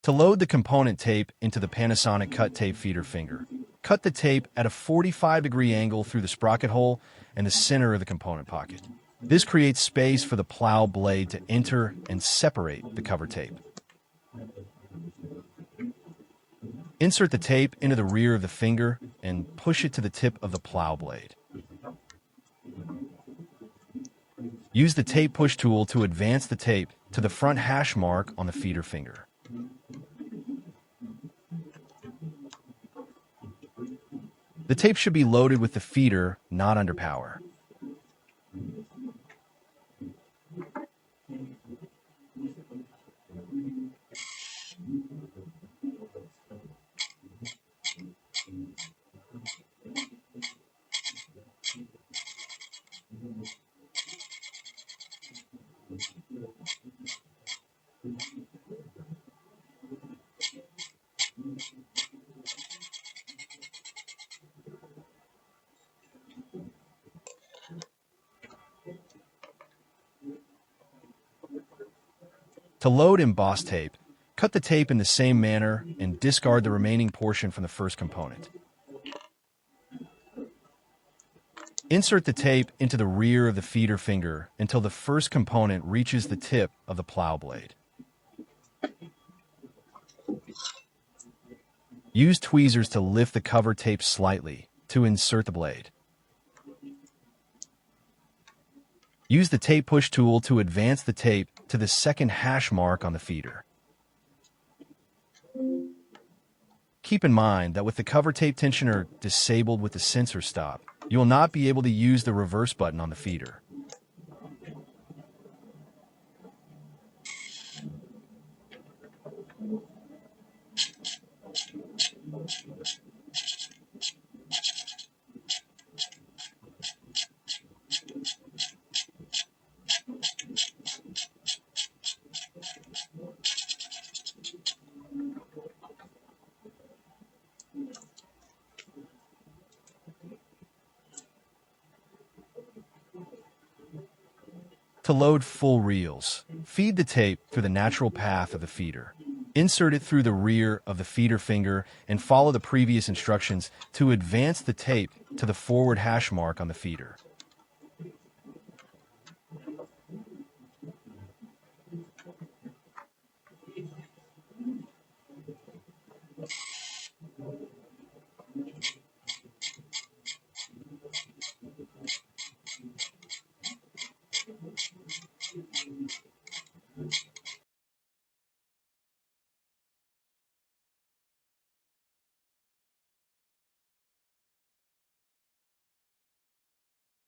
To load the component tape into the Panasonic cut tape feeder finger, cut the tape at a 45-degree angle through the sprocket hole and the center of the component pocket. This creates space for the plow blade to enter and separate the cover tape. Insert the tape into the rear of the finger and push it to the tip of the plow blade. Use the tape push tool to advance the tape to the front hash mark on the feeder finger. The tape should be loaded with the feeder, not under power. To load embossed tape, cut the tape in the same manner and discard the remaining portion from the first component. Insert the tape into the rear of the feeder finger until the first component reaches the tip of the plow blade. Use tweezers to lift the cover tape slightly to insert the blade. Use the tape push tool to advance the tape to the second hash mark on the feeder. Keep in mind that with the cover tape tensioner disabled with the sensor stop, you will not be able to use the reverse button on the feeder. To load full reels, feed the tape through the natural path of the feeder. Insert it through the rear of the feeder finger and follow the previous instructions to advance the tape to the forward hash mark on the feeder.